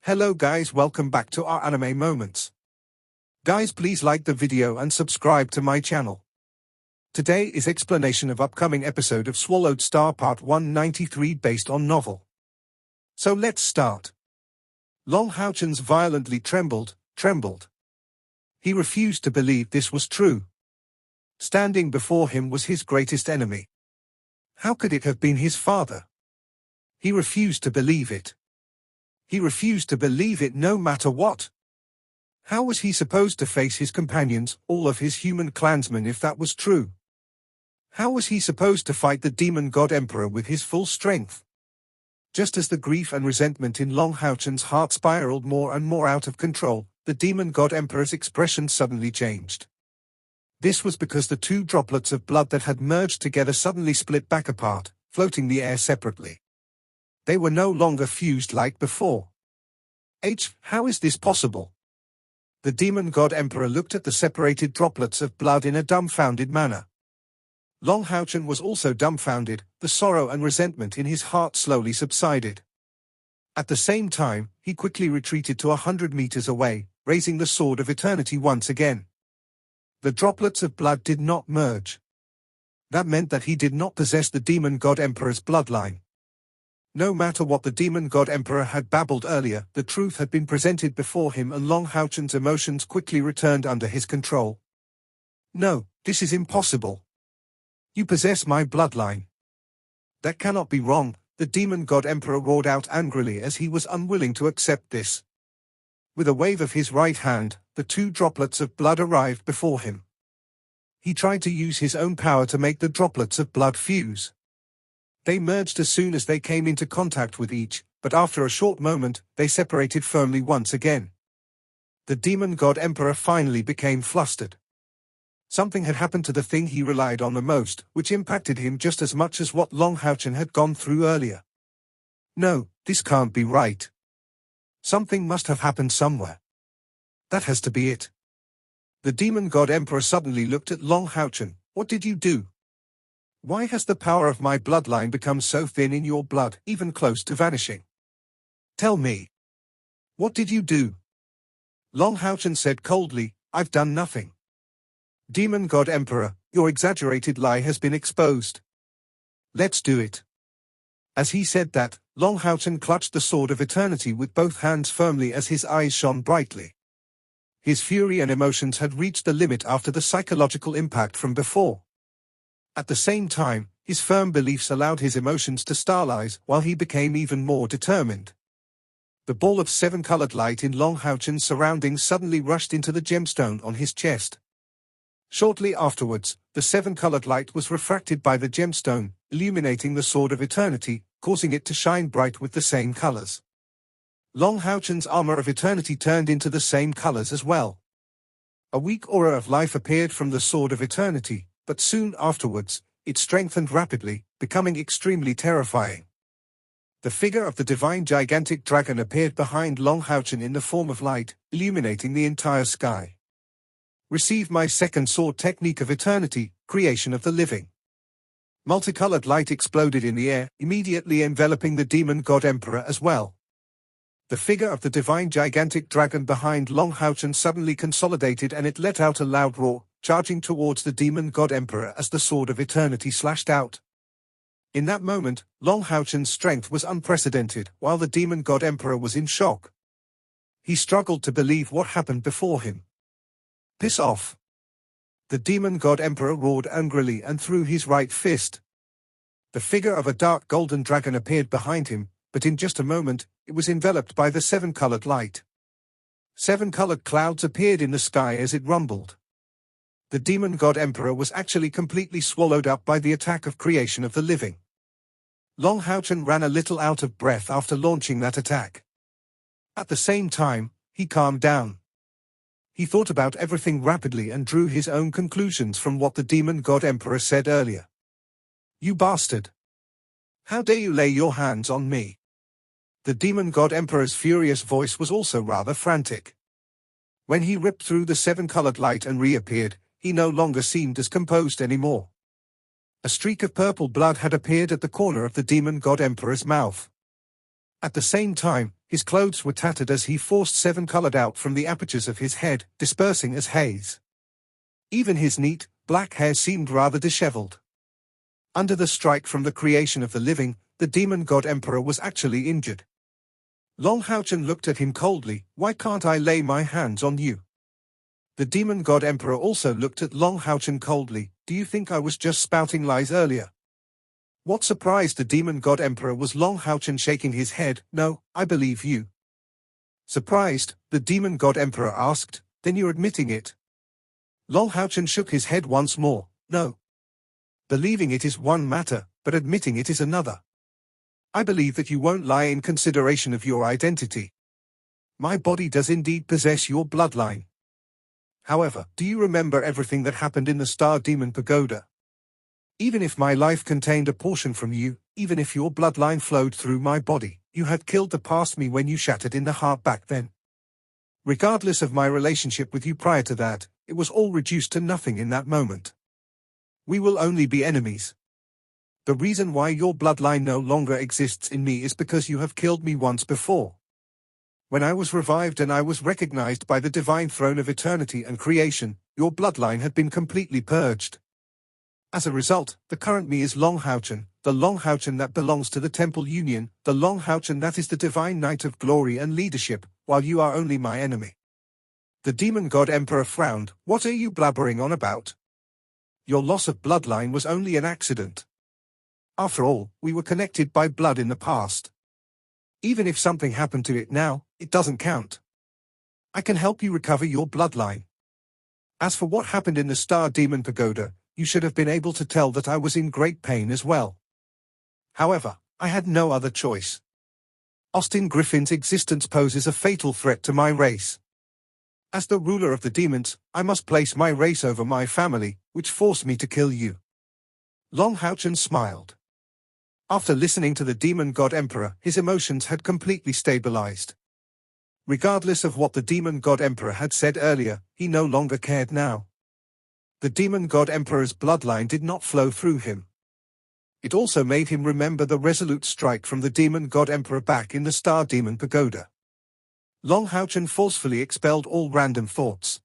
Hello guys, welcome back to our anime moments. Guys, please like the video and subscribe to my channel. Today is explanation of upcoming episode of Swallowed Star Part 193 based on novel. So let's start. Long Hao-chun's violently trembled. He refused to believe this was true. Standing before him was his greatest enemy. How could it have been his father? He refused to believe it. He refused to believe it no matter what. How was he supposed to face his companions, all of his human clansmen, if that was true? How was he supposed to fight the demon god emperor with his full strength? Just as the grief and resentment in Long Hao-chun's heart spiraled more and more out of control, the demon god emperor's expression suddenly changed. This was because the two droplets of blood that had merged together suddenly split back apart, floating the air separately. They were no longer fused like before. How is this possible? The demon god emperor looked at the separated droplets of blood in a dumbfounded manner. Long Hao-chun was also dumbfounded, the sorrow and resentment in his heart slowly subsided. At the same time, he quickly retreated to 100 meters away, raising the sword of eternity once again. The droplets of blood did not merge. That meant that he did not possess the demon god emperor's bloodline. No matter what the demon god emperor had babbled earlier, the truth had been presented before him and Long Hao-chun's emotions quickly returned under his control. No, this is impossible. You possess my bloodline. That cannot be wrong, the demon god emperor roared out angrily as he was unwilling to accept this. With a wave of his right hand, the two droplets of blood arrived before him. He tried to use his own power to make the droplets of blood fuse. They merged as soon as they came into contact with each, but after a short moment, they separated firmly once again. The demon god emperor finally became flustered. Something had happened to the thing he relied on the most, which impacted him just as much as what Long Hao-chun had gone through earlier. No, this can't be right. Something must have happened somewhere. That has to be it. The demon god emperor suddenly looked at Long Hao-chun. What did you do? Why has the power of my bloodline become so thin in your blood, even close to vanishing? Tell me. What did you do? Long Hao-chun said coldly, I've done nothing. Demon god emperor, your exaggerated lie has been exposed. Let's do it. As he said that, Long Hao-chun clutched the sword of eternity with both hands firmly as his eyes shone brightly. His fury and emotions had reached the limit after the psychological impact from before. At the same time, his firm beliefs allowed his emotions to stylize while he became even more determined. The ball of seven-colored light in Long Hao-chun's surroundings suddenly rushed into the gemstone on his chest. Shortly afterwards, the seven-colored light was refracted by the gemstone, illuminating the sword of eternity, causing it to shine bright with the same colors. Long Hao-chun's armor of eternity turned into the same colors as well. A weak aura of life appeared from the sword of eternity, but soon afterwards, it strengthened rapidly, becoming extremely terrifying. The figure of the divine gigantic dragon appeared behind Long Hao-chun in the form of light, illuminating the entire sky. Receive my second sword technique of eternity, creation of the living. Multicolored light exploded in the air, immediately enveloping the demon god emperor as well. The figure of the divine gigantic dragon behind Long Hao-chun suddenly consolidated and it let out a loud roar, charging towards the demon god emperor as the sword of eternity slashed out. In that moment, Long Hao-chun's strength was unprecedented, while the demon god emperor was in shock. He struggled to believe what happened before him. Piss off! The demon god emperor roared angrily and threw his right fist. The figure of a dark golden dragon appeared behind him, but in just a moment, it was enveloped by the seven-colored light. Seven-colored clouds appeared in the sky as it rumbled. The demon god emperor was actually completely swallowed up by the attack of creation of the living. Long Hao-chun ran a little out of breath after launching that attack. At the same time, he calmed down. He thought about everything rapidly and drew his own conclusions from what the demon god emperor said earlier. You bastard! How dare you lay your hands on me? The demon god emperor's furious voice was also rather frantic. When he ripped through the seven-colored light and reappeared, he no longer seemed as composed anymore. A streak of purple blood had appeared at the corner of the demon god emperor's mouth. At the same time, His clothes were tattered as he forced seven colored out from the apertures of his head, dispersing as haze. Even his neat, black hair seemed rather disheveled. Under the strike from the creation of the living, the demon god emperor was actually injured. Long Houchen looked at him coldly. "Why can't I lay my hands on you?" The demon god emperor also looked at Long Houchen coldly. "Do you think I was just spouting lies earlier?" What surprised the demon god emperor was Long Houchen shaking his head. "No, I believe you." Surprised, the demon god emperor asked, "Then you're admitting it?" Long Houchen shook his head once more. "No. Believing it is one matter, but admitting it is another. I believe that you won't lie in consideration of your identity. My body does indeed possess your bloodline. However, do you remember everything that happened in the Star Demon Pagoda? Even if my life contained a portion from you, even if your bloodline flowed through my body, you had killed the past me when you shattered in the heart back then. Regardless of my relationship with you prior to that, it was all reduced to nothing in that moment. We will only be enemies. The reason why your bloodline no longer exists in me is because you have killed me once before. When I was revived and I was recognized by the divine throne of eternity and creation, your bloodline had been completely purged. As a result, the current me is Long Houchen, the Long Houchen that belongs to the Temple Union, the Long Houchen that is the divine knight of glory and leadership, while you are only my enemy. The demon god emperor frowned. What are you blabbering on about? Your loss of bloodline was only an accident. After all, we were connected by blood in the past. Even if something happened to it now, it doesn't count. I can help you recover your bloodline. As for what happened in the Star Demon Pagoda, you should have been able to tell that I was in great pain as well. However, I had no other choice. Austin Griffin's existence poses a fatal threat to my race. As the ruler of the demons, I must place my race over my family, which forced me to kill you." Long Houchen smiled. After listening to the demon god emperor, his emotions had completely stabilized. Regardless of what the demon god emperor had said earlier, he no longer cared now. The demon god emperor's bloodline did not flow through him. It also made him remember the resolute strike from the demon god emperor back in the Star Demon Pagoda. Long Houchen forcefully expelled all random thoughts.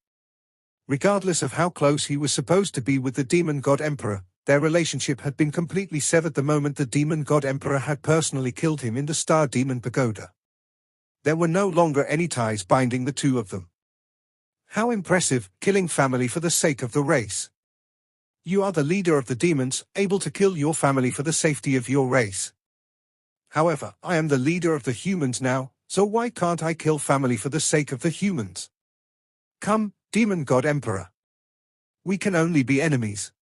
Regardless of how close he was supposed to be with the demon god emperor, their relationship had been completely severed the moment the demon god emperor had personally killed him in the Star Demon Pagoda. There were no longer any ties binding the two of them. How impressive, killing family for the sake of the race. You are the leader of the demons, able to kill your family for the safety of your race. However, I am the leader of the humans now, so why can't I kill family for the sake of the humans? Come, demon god emperor. We can only be enemies.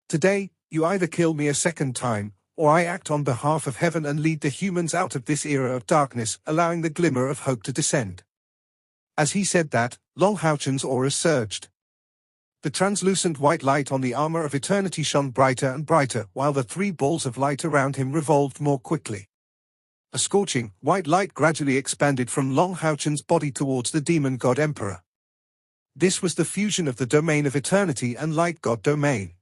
Today, you either kill me a second time, or I act on behalf of heaven and lead the humans out of this era of darkness, allowing the glimmer of hope to descend. As he said that, Long Houchen's aura surged. The translucent white light on the armor of eternity shone brighter and brighter, while the three balls of light around him revolved more quickly. A scorching, white light gradually expanded from Long Houchen's body towards the demon god emperor. This was the fusion of the domain of eternity and light god domain.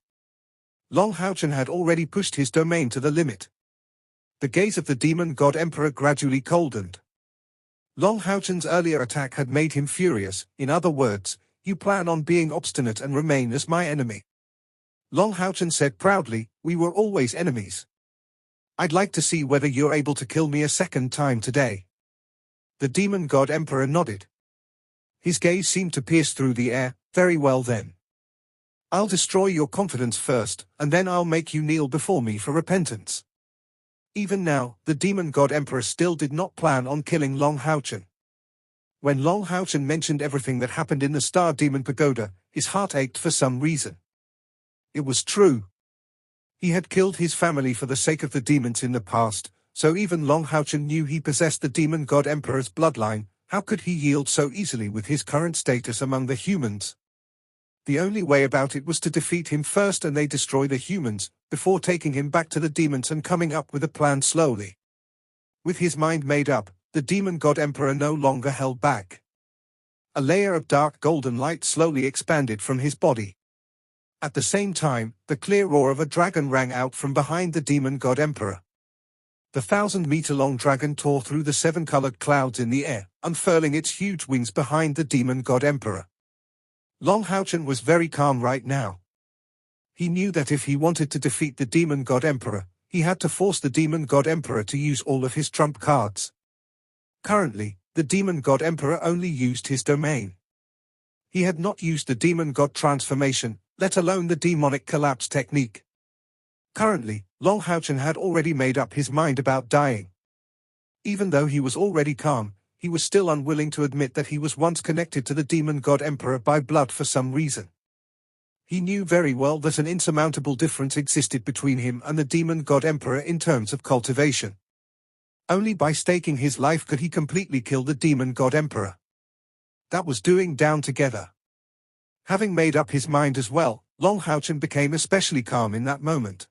Long Houchen had already pushed his domain to the limit. The gaze of the demon god emperor gradually coldened. Long Houchen's earlier attack had made him furious. In other words, you plan on being obstinate and remain as my enemy. Long Houchen said proudly, we were always enemies. I'd like to see whether you're able to kill me a second time today. The demon god emperor nodded. His gaze seemed to pierce through the air. Very well then. I'll destroy your confidence first, and then I'll make you kneel before me for repentance. Even now, the demon god emperor still did not plan on killing Long Houchen. When Long Houchen mentioned everything that happened in the Star Demon Pagoda, his heart ached for some reason. It was true. He had killed his family for the sake of the demons in the past, so even Long Houchen knew he possessed the demon god emperor's bloodline. How could he yield so easily with his current status among the humans? The only way about it was to defeat him first and they destroy the humans, before taking him back to the demons and coming up with a plan slowly. With his mind made up, the demon god emperor no longer held back. A layer of dark golden light slowly expanded from his body. At the same time, the clear roar of a dragon rang out from behind the demon god emperor. The 1,000-meter-long dragon tore through the 7-colored clouds in the air, unfurling its huge wings behind the demon god emperor. Long Houchen was very calm right now. He knew that if he wanted to defeat the demon god emperor, he had to force the demon god emperor to use all of his trump cards. Currently, the demon god emperor only used his domain. He had not used the demon god transformation, let alone the demonic collapse technique. Currently, Long Houchen had already made up his mind about dying. Even though he was already calm, he was still unwilling to admit that he was once connected to the demon god emperor by blood for some reason. He knew very well that an insurmountable difference existed between him and the demon god emperor in terms of cultivation. Only by staking his life could he completely kill the demon god emperor. That was doing down together. Having made up his mind as well, Long Houchen became especially calm in that moment.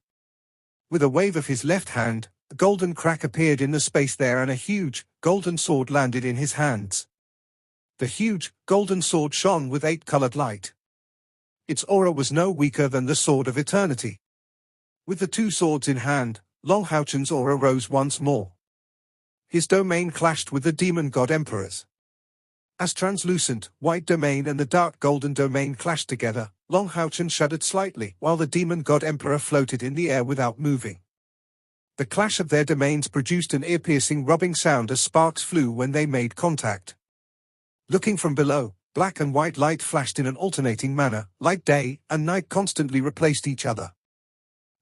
With a wave of his left hand, a golden crack appeared in the space there and a huge, golden sword landed in his hands. The huge, golden sword shone with 8-colored light. Its aura was no weaker than the sword of eternity. With the two swords in hand, Long Houchen's aura rose once more. His domain clashed with the demon god emperor's. As translucent, white domain and the dark golden domain clashed together, Long Houchen shuddered slightly while the demon god emperor floated in the air without moving. The clash of their domains produced an ear-piercing rubbing sound as sparks flew when they made contact. Looking from below, black and white light flashed in an alternating manner, like day and night constantly replaced each other.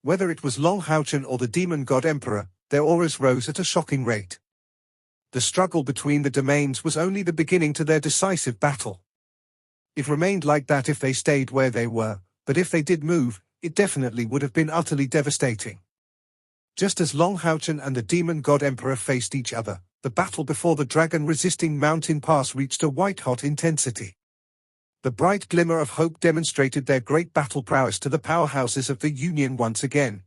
Whether it was Long Houchen or the demon god emperor, their auras rose at a shocking rate. The struggle between the domains was only the beginning to their decisive battle. It remained like that if they stayed where they were, but if they did move, it definitely would have been utterly devastating. Just as Long Houchen and the demon god emperor faced each other, the battle before the dragon-resisting mountain pass reached a white-hot intensity. The bright glimmer of hope demonstrated their great battle prowess to the powerhouses of the Union once again.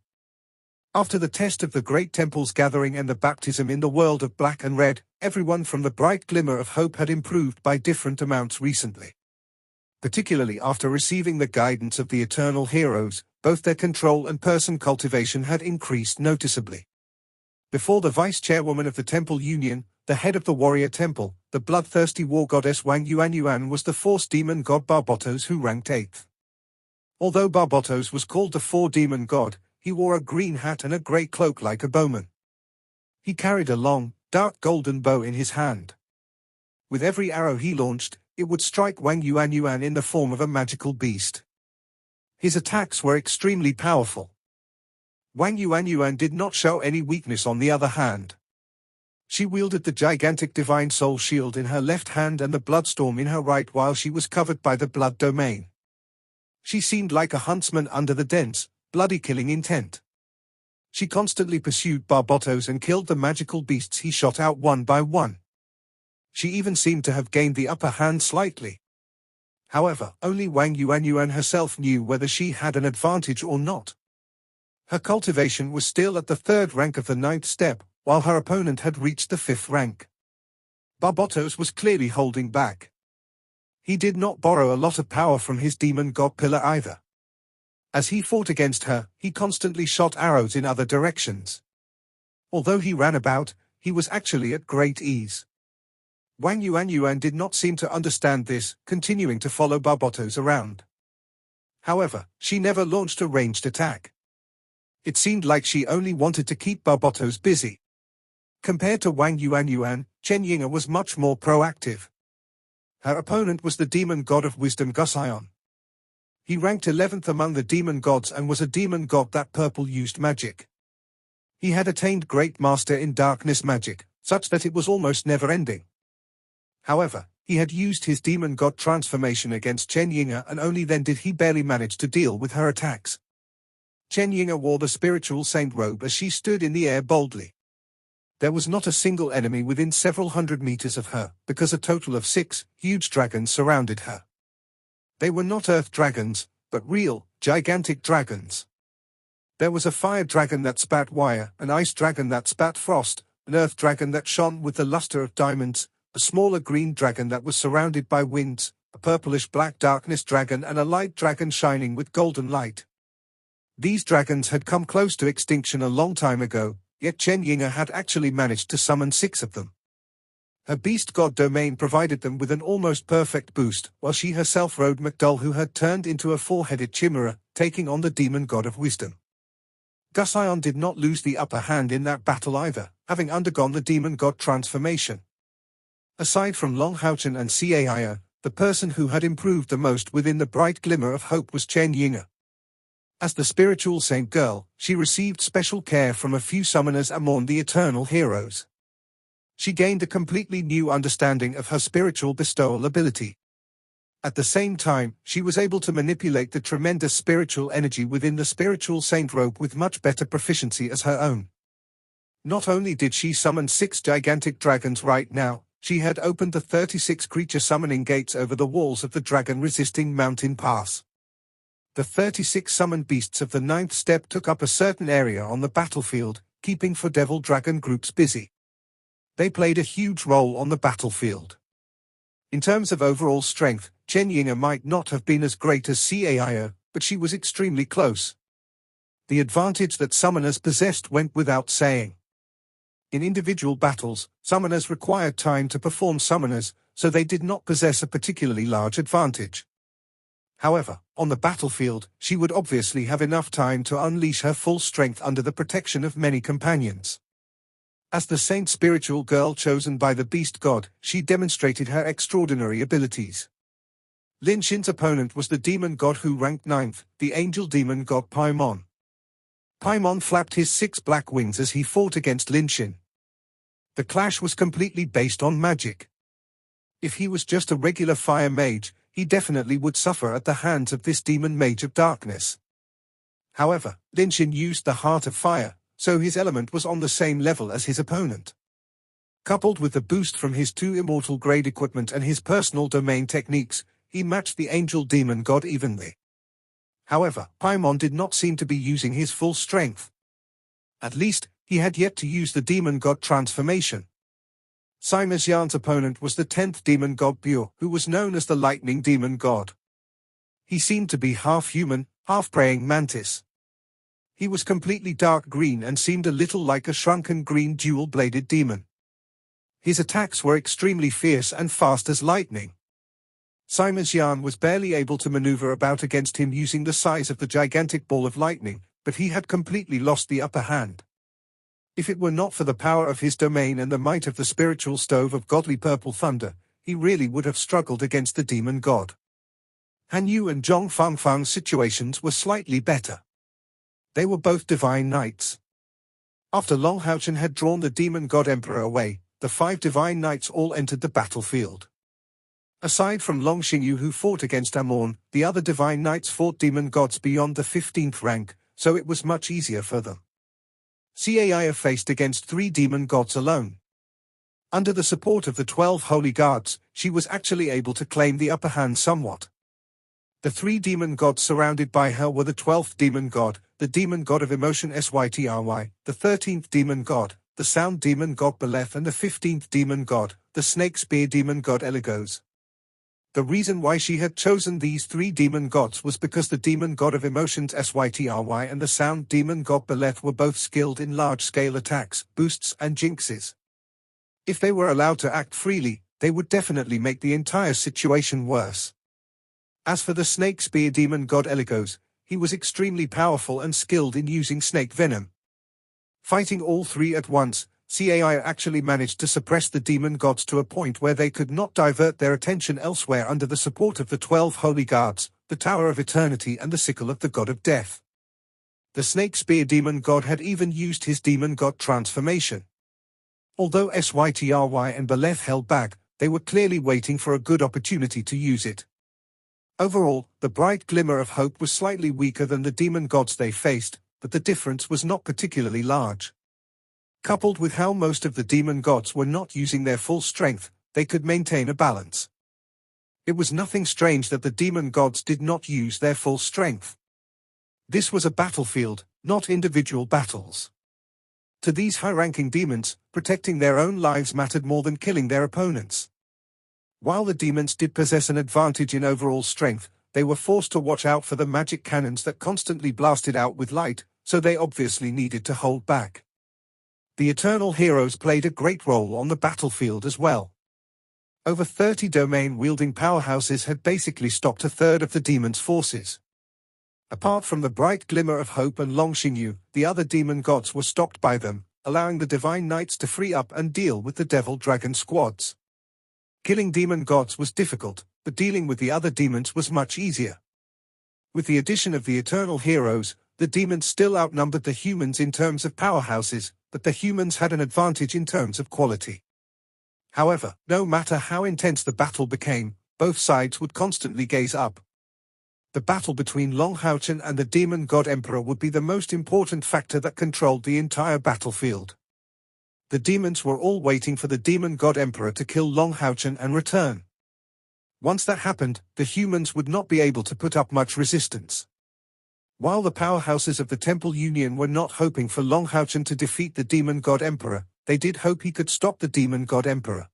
After the test of the great temple's gathering and the baptism in the world of black and red, everyone from the bright glimmer of hope had improved by different amounts recently. Particularly after receiving the guidance of the eternal heroes, both their control and person cultivation had increased noticeably. Before the vice-chairwoman of the Temple Union, the head of the warrior temple, the bloodthirsty war goddess Wang Yuanyuan was the force demon god Barbotos who ranked 8th. Although Barbotos was called the four-demon god, he wore a green hat and a grey cloak like a bowman. He carried a long, dark golden bow in his hand. With every arrow he launched, it would strike Wang Yuanyuan in the form of a magical beast. His attacks were extremely powerful. Wang Yuanyuan did not show any weakness on the other hand. She wielded the gigantic divine soul shield in her left hand and the bloodstorm in her right while she was covered by the blood domain. She seemed like a huntsman under the dense, bloody killing intent. She constantly pursued Barbotos and killed the magical beasts he shot out one by one. She even seemed to have gained the upper hand slightly. However, only Wang Yuanyuan herself knew whether she had an advantage or not. Her cultivation was still at the 3rd rank of the 9th step, while her opponent had reached the 5th rank. Barbotos was clearly holding back. He did not borrow a lot of power from his demon god pillar either. As he fought against her, he constantly shot arrows in other directions. Although he ran about, he was actually at great ease. Wang Yuanyuan did not seem to understand this, continuing to follow Barbotos around. However, she never launched a ranged attack. It seemed like she only wanted to keep Barbotos busy. Compared to Wang Yuanyuan, Chen Yinga was much more proactive. Her opponent was the demon god of wisdom Gusion. He ranked 11th among the demon gods and was a demon god that purple used magic. He had attained great master in darkness magic, such that it was almost never-ending. However, he had used his demon god transformation against Chen Yinga and only then did he barely manage to deal with her attacks. Chen Yinga wore the spiritual saint robe as she stood in the air boldly. There was not a single enemy within several hundred meters of her, because a total of 6 huge dragons surrounded her. They were not earth dragons, but real, gigantic dragons. There was a fire dragon that spat wire, an ice dragon that spat frost, an earth dragon that shone with the luster of diamonds, a smaller green dragon that was surrounded by winds, a purplish-black darkness dragon and a light dragon shining with golden light. These dragons had come close to extinction a long time ago, yet Chen Yinga had actually managed to summon 6 of them. Her beast god domain provided them with an almost perfect boost, while she herself rode McDull, who had turned into a 4-headed chimera, taking on the demon god of wisdom. Gusion did not lose the upper hand in that battle either, having undergone the demon god transformation. Aside from Long Haochen and Caio, the person who had improved the most within the bright glimmer of hope was Chen Yinga. As the spiritual saint girl, she received special care from a few summoners among the eternal heroes. She gained a completely new understanding of her spiritual bestowal ability. At the same time, she was able to manipulate the tremendous spiritual energy within the spiritual saint robe with much better proficiency as her own. Not only did she summon 6 gigantic dragons right now, she had opened the 36 creature summoning gates over the walls of the dragon-resisting mountain pass. The 36 summoned beasts of the 9th step took up a certain area on the battlefield, keeping 4 devil dragon groups busy. They played a huge role on the battlefield. In terms of overall strength, Chen Yinga might not have been as great as Caio, but she was extremely close. The advantage that summoners possessed went without saying. In individual battles, summoners required time to perform summoners, so they did not possess a particularly large advantage. However, on the battlefield, she would obviously have enough time to unleash her full strength under the protection of many companions. As the saint spiritual girl chosen by the beast god, she demonstrated her extraordinary abilities. Lin Xin's opponent was the demon god who ranked 9th, the angel demon god Paimon. Paimon flapped his 6 black wings as he fought against Lin Xin. The clash was completely based on magic. If he was just a regular fire mage, he definitely would suffer at the hands of this demon mage of darkness. However, Lin Xin used the heart of fire, so his element was on the same level as his opponent. Coupled with the boost from his 2 immortal grade equipment and his personal domain techniques, he matched the angel demon god evenly. However, Paimon did not seem to be using his full strength. At least, he had yet to use the demon god transformation. Sima Xian's opponent was the 10th demon god Bu, who was known as the lightning demon god. He seemed to be half human, half praying mantis. He was completely dark green and seemed a little like a shrunken green dual-bladed demon. His attacks were extremely fierce and fast as lightning. Sima Xian was barely able to maneuver about against him using the size of the gigantic ball of lightning, but he had completely lost the upper hand. If it were not for the power of his domain and the might of the spiritual stove of godly purple thunder, he really would have struggled against the demon god. Han Yu and Zhong Fangfang's situations were slightly better. They were both divine knights. After Long Haochen had drawn the demon god emperor away, the 5 divine knights all entered the battlefield. Aside from Long Xingyu, who fought against Amorn, the other divine knights fought demon gods beyond the 15th rank, so it was much easier for them. Caio faced against 3 demon gods alone. Under the support of the 12 holy guards, she was actually able to claim the upper hand somewhat. The 3 demon gods surrounded by her were the 12th demon god, the demon god of emotion Sytry, the 13th demon god, the sound demon god Beleth, and the 15th demon god, the snake spear demon god Eligos. The reason why she had chosen these 3 demon gods was because the demon god of emotions Sytry and the sound demon god Beleth were both skilled in large-scale attacks, boosts and jinxes. If they were allowed to act freely, they would definitely make the entire situation worse. As for the snake spear demon god Eligos, he was extremely powerful and skilled in using snake venom. Fighting all 3 at once, Caio actually managed to suppress the demon gods to a point where they could not divert their attention elsewhere under the support of the 12 holy guards, the Tower of Eternity and the sickle of the god of death. The snake spear demon god had even used his demon god transformation. Although Sytry and Beleth held back, they were clearly waiting for a good opportunity to use it. Overall, the bright glimmer of hope was slightly weaker than the demon gods they faced, but the difference was not particularly large. Coupled with how most of the demon gods were not using their full strength, they could maintain a balance. It was nothing strange that the demon gods did not use their full strength. This was a battlefield, not individual battles. To these high-ranking demons, protecting their own lives mattered more than killing their opponents. While the demons did possess an advantage in overall strength, they were forced to watch out for the magic cannons that constantly blasted out with light, so they obviously needed to hold back. The Eternal Heroes played a great role on the battlefield as well. Over 30 domain-wielding powerhouses had basically stopped a third of the demons' forces. Apart from the bright glimmer of hope and Long Xingyu, the other demon gods were stopped by them, allowing the divine knights to free up and deal with the devil dragon squads. Killing demon gods was difficult, but dealing with the other demons was much easier. With the addition of the Eternal Heroes, the demons still outnumbered the humans in terms of powerhouses, but the humans had an advantage in terms of quality. However, no matter how intense the battle became, both sides would constantly gaze up. The battle between Long Houchen and the demon god emperor would be the most important factor that controlled the entire battlefield. The demons were all waiting for the demon god emperor to kill Long Houchen and return. Once that happened, the humans would not be able to put up much resistance. While the powerhouses of the Temple Union were not hoping for Long Houchen to defeat the demon god emperor, they did hope he could stop the demon god emperor.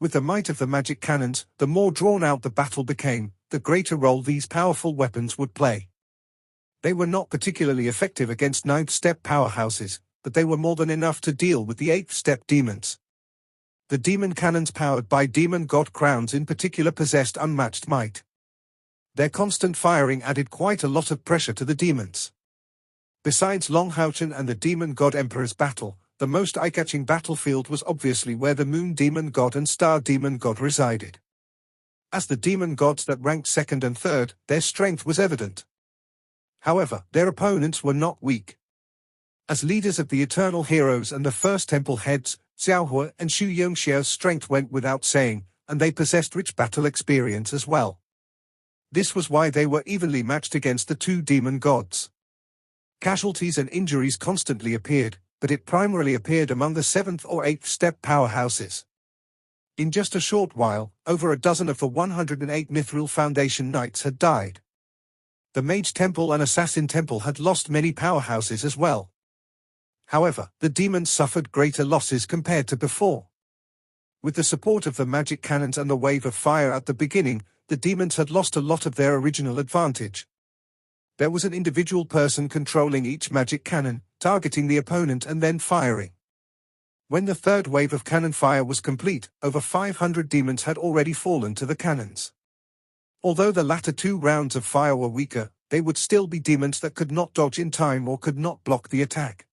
With the might of the magic cannons, the more drawn out the battle became, the greater role these powerful weapons would play. They were not particularly effective against 9th step powerhouses, but they were more than enough to deal with the 8th step demons. The demon cannons powered by demon god crowns in particular possessed unmatched might. Their constant firing added quite a lot of pressure to the demons. Besides Long Houchen and the demon god emperor's battle, the most eye-catching battlefield was obviously where the moon demon god and star demon god resided. As the demon gods that ranked 2nd and 3rd, their strength was evident. However, their opponents were not weak. As leaders of the Eternal Heroes and the First Temple heads, Xiaohua and Xu Yongxiao's strength went without saying, and they possessed rich battle experience as well. This was why they were evenly matched against the two demon gods. Casualties and injuries constantly appeared, but it primarily appeared among the 7th or 8th step powerhouses. In just a short while, over a dozen of the 108 Mithril Foundation Knights had died. The Mage Temple and Assassin Temple had lost many powerhouses as well. However, the demons suffered greater losses compared to before. With the support of the magic cannons and the wave of fire at the beginning, the demons had lost a lot of their original advantage. There was an individual person controlling each magic cannon, targeting the opponent and then firing. When the third wave of cannon fire was complete, over 500 demons had already fallen to the cannons. Although the latter two rounds of fire were weaker, they would still be demons that could not dodge in time or could not block the attack.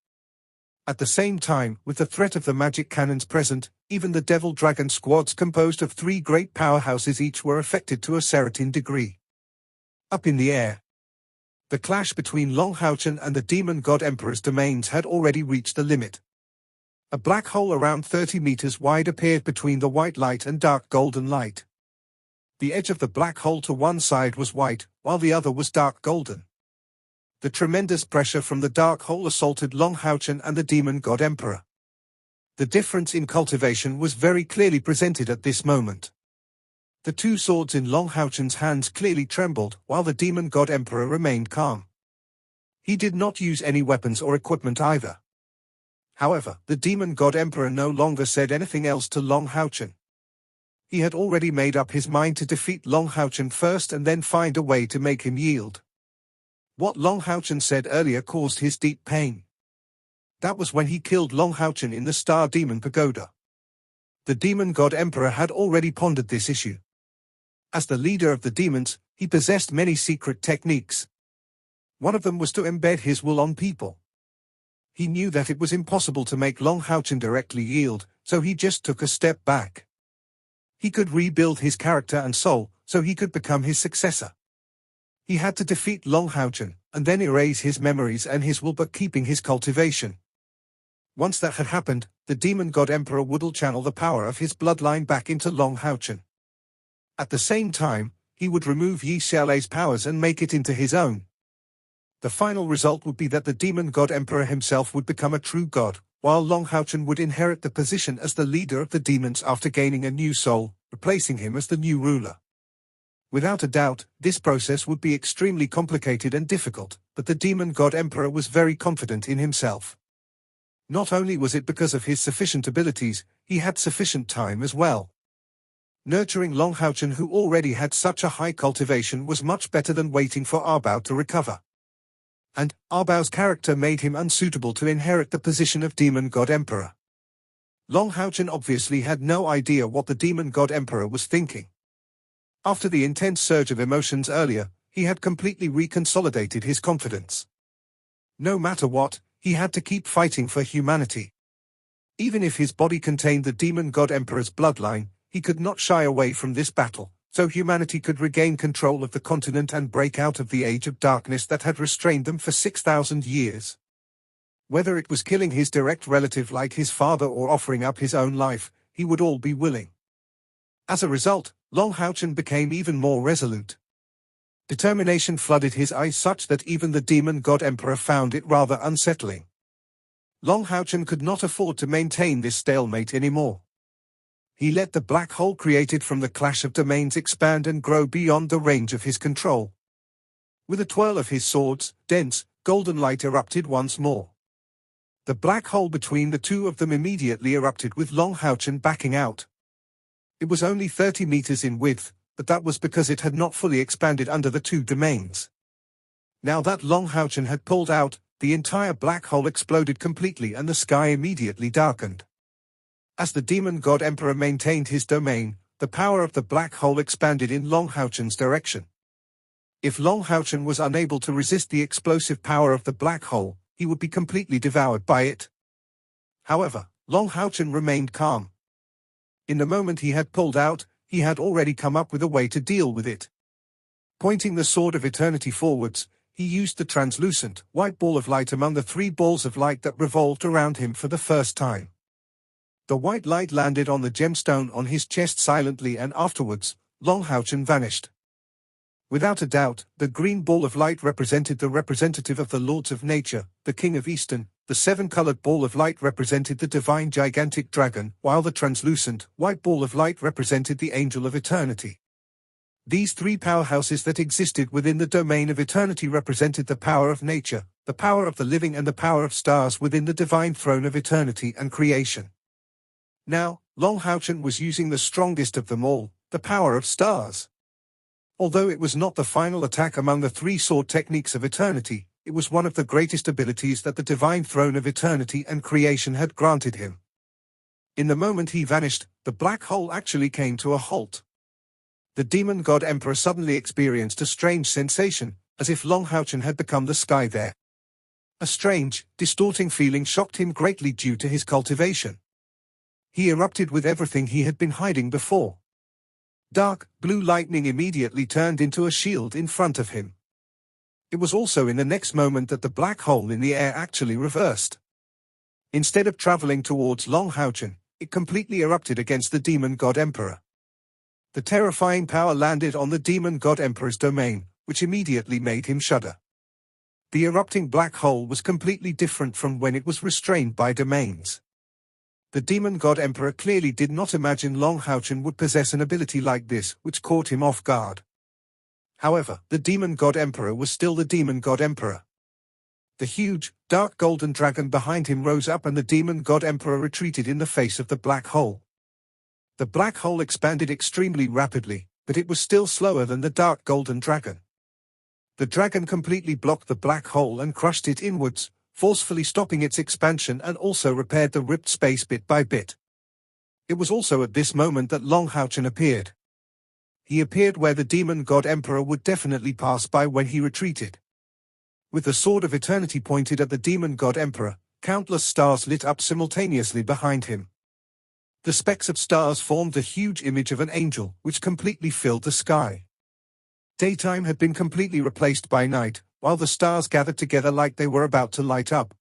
At the same time, with the threat of the magic cannons present, even the Devil Dragon squads composed of 3 great powerhouses each were affected to a certain degree. Up in the air. The clash between Long Houchen and the Demon God Emperor's domains had already reached the limit. A black hole around 30 meters wide appeared between the white light and dark golden light. The edge of the black hole to one side was white, while the other was dark golden. The tremendous pressure from the dark hole assaulted Long Houchen and the Demon God Emperor. The difference in cultivation was very clearly presented at this moment. The two swords in Long Houchen's hands clearly trembled, while the Demon God Emperor remained calm. He did not use any weapons or equipment either. However, the Demon God Emperor no longer said anything else to Long Houchen. He had already made up his mind to defeat Long Houchen first and then find a way to make him yield. What Long Houchen said earlier caused his deep pain. That was when he killed Long Houchen in the Star Demon Pagoda. The Demon God Emperor had already pondered this issue. As the leader of the demons, he possessed many secret techniques. One of them was to embed his will on people. He knew that it was impossible to make Long Houchen directly yield, so he just took a step back. He could rebuild his character and soul, so he could become his successor. He had to defeat Long Houchen, and then erase his memories and his will but keeping his cultivation. Once that had happened, the Demon God Emperor would channel the power of his bloodline back into Long Houchen. At the same time, he would remove Yi Xiaolei's powers and make it into his own. The final result would be that the Demon God Emperor himself would become a true god, while Long Houchen would inherit the position as the leader of the demons after gaining a new soul, replacing him as the new ruler. Without a doubt, this process would be extremely complicated and difficult, but the Demon God Emperor was very confident in himself. Not only was it because of his sufficient abilities, he had sufficient time as well. Nurturing Long Houchen, who already had such a high cultivation, was much better than waiting for Arbao to recover. and Arbao's character made him unsuitable to inherit the position of Demon God Emperor. Long Haochen obviously had no idea what the Demon God Emperor was thinking. After the intense surge of emotions earlier, he had completely reconsolidated his confidence. No matter what, he had to keep fighting for humanity. Even if his body contained the Demon God Emperor's bloodline, he could not shy away from this battle, so humanity could regain control of the continent and break out of the age of darkness that had restrained them for 6,000 years. Whether it was killing his direct relative like his father or offering up his own life, he would all be willing. As a result, Long Haochen became even more resolute. Determination flooded his eyes such that even the Demon God Emperor found it rather unsettling. Long Haochen could not afford to maintain this stalemate anymore. He let the black hole created from the clash of domains expand and grow beyond the range of his control. With a twirl of his swords, dense, golden light erupted once more. The black hole between the two of them immediately erupted with Long Haochen backing out. It was only 30 meters in width, but that was because it had not fully expanded under the two domains. Now that Long Haochen had pulled out, the entire black hole exploded completely and the sky immediately darkened. As the Demon God Emperor maintained his domain, the power of the black hole expanded in Long Haochen's direction. If Long Haochen was unable to resist the explosive power of the black hole, he would be completely devoured by it. However, Long Haochen remained calm. In the moment he had pulled out, he had already come up with a way to deal with it. Pointing the sword of eternity forwards, he used the translucent, white ball of light among the three balls of light that revolved around him for the first time. The white light landed on the gemstone on his chest silently, and afterwards, Long Haochen vanished. Without a doubt, the green ball of light represented the representative of the Lords of Nature, the King of Eastern. The seven-colored ball of light represented the divine gigantic dragon, while the translucent, white ball of light represented the angel of eternity. These three powerhouses that existed within the domain of eternity represented the power of nature, the power of the living, and the power of stars within the divine throne of eternity and creation. Now, Long Haochen was using the strongest of them all, the power of stars. Although it was not the final attack among the three sword techniques of eternity, it was one of the greatest abilities that the divine throne of eternity and creation had granted him. In the moment he vanished, the black hole actually came to a halt. The Demon God Emperor suddenly experienced a strange sensation, as if Long Haochen had become the sky there. A strange, distorting feeling shocked him greatly due to his cultivation. He erupted with everything he had been hiding before. Dark, blue lightning immediately turned into a shield in front of him. It was also in the next moment that the black hole in the air actually reversed. Instead of traveling towards Long Haochen, it completely erupted against the Demon God Emperor. The terrifying power landed on the Demon God Emperor's domain, which immediately made him shudder. The erupting black hole was completely different from when it was restrained by domains. The Demon God Emperor clearly did not imagine Long Haochen would possess an ability like this, which caught him off guard. However, the Demon God Emperor was still the Demon God Emperor. The huge, dark golden dragon behind him rose up and the Demon God Emperor retreated in the face of the black hole. The black hole expanded extremely rapidly, but it was still slower than the dark golden dragon. The dragon completely blocked the black hole and crushed it inwards, forcefully stopping its expansion, and also repaired the ripped space bit by bit. It was also at this moment that Long Haochen appeared. He appeared where the Demon God Emperor would definitely pass by when he retreated. With the sword of eternity pointed at the Demon God Emperor, countless stars lit up simultaneously behind him. The specks of stars formed the huge image of an angel, which completely filled the sky. Daytime had been completely replaced by night, while the stars gathered together like they were about to light up.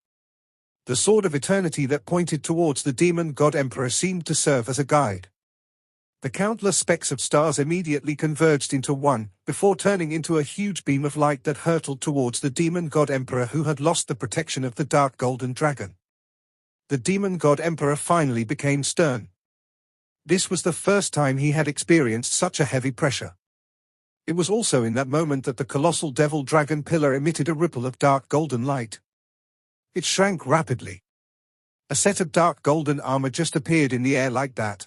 The sword of eternity that pointed towards the Demon God Emperor seemed to serve as a guide. The countless specks of stars immediately converged into one, before turning into a huge beam of light that hurtled towards the Demon God Emperor, who had lost the protection of the dark golden dragon. The Demon God Emperor finally became stern. This was the first time he had experienced such a heavy pressure. It was also in that moment that the colossal devil dragon pillar emitted a ripple of dark golden light. It shrank rapidly. A set of dark golden armor just appeared in the air like that.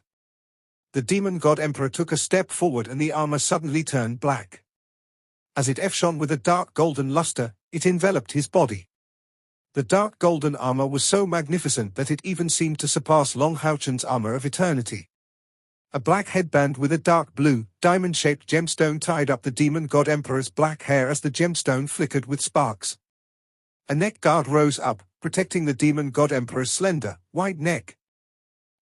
The Demon God Emperor took a step forward and the armor suddenly turned black. As it shone with a dark golden luster, It enveloped his body. The dark golden armor was so magnificent that it even seemed to surpass Long Houchen's armor of eternity. A black headband with a dark blue, diamond-shaped gemstone tied up the demon god emperor's black hair as the gemstone flickered with sparks. A neck guard rose up, protecting the demon god emperor's slender, white neck.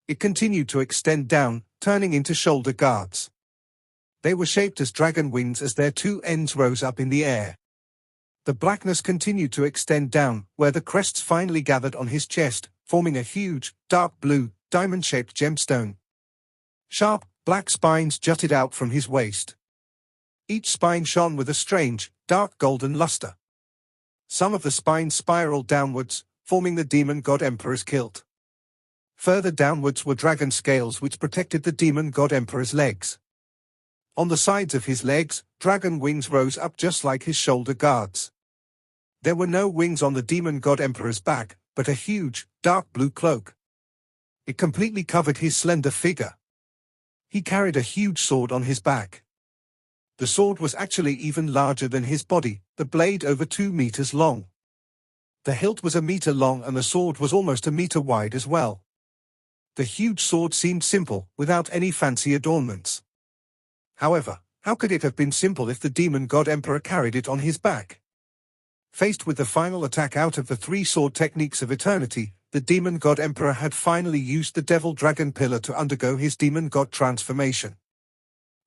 It continued to extend down, turning into shoulder guards. They were shaped as dragon wings as their two ends rose up in the air. The blackness continued to extend down, where the crests finally gathered on his chest, forming a huge, dark blue, diamond-shaped gemstone. Sharp, black spines jutted out from his waist. Each spine shone with a strange, dark golden luster. Some of the spines spiraled downwards, forming the demon god emperor's kilt. Further downwards were dragon scales which protected the demon god emperor's legs. On the sides of his legs, dragon wings rose up just like his shoulder guards. There were no wings on the demon god emperor's back, but a huge, dark blue cloak. It completely covered his slender figure. He carried a huge sword on his back. The sword was actually even larger than his body, the blade over 2 meters long. The hilt was 1 meter long and the sword was almost 1 meter wide as well. The huge sword seemed simple, without any fancy adornments. However, how could it have been simple if the demon god emperor carried it on his back? Faced with the final attack out of the 3 sword techniques of eternity, the demon god emperor had finally used the devil dragon pillar to undergo his demon god transformation.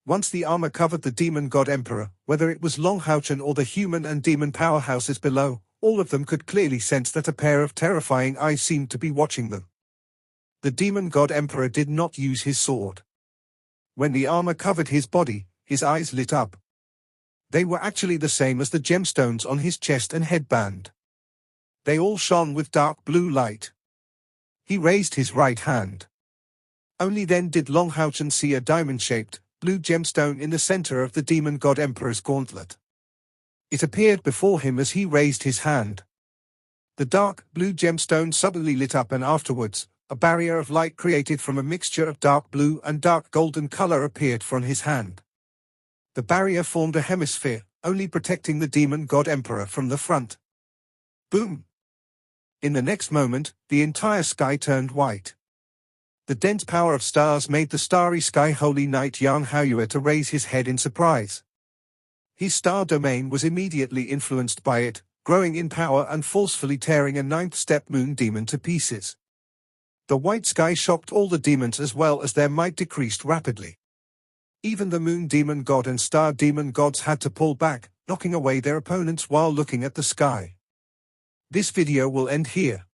Once the armor covered the demon god emperor, whether it was Long Houchen or the human and demon powerhouses below, all of them could clearly sense that a pair of terrifying eyes seemed to be watching them. The demon god emperor did not use his sword. When the armor covered his body, his eyes lit up. They were actually the same as the gemstones on his chest and headband. They all shone with dark blue light. He raised his right hand. Only then did Long Houchen see a diamond-shaped, blue gemstone in the center of the demon god emperor's gauntlet. It appeared before him as he raised his hand. The dark, blue gemstone suddenly lit up and afterwards, a barrier of light created from a mixture of dark blue and dark golden color appeared from his hand. The barrier formed a hemisphere, only protecting the demon god emperor from the front. Boom! In the next moment, the entire sky turned white. The dense power of stars made the starry sky holy knight Yang Haoyue to raise his head in surprise. His star domain was immediately influenced by it, growing in power and forcefully tearing a 9th-step moon demon to pieces. The white sky shocked all the demons as well as their might decreased rapidly. Even the moon demon god and star demon gods had to pull back, knocking away their opponents while looking at the sky. This video will end here.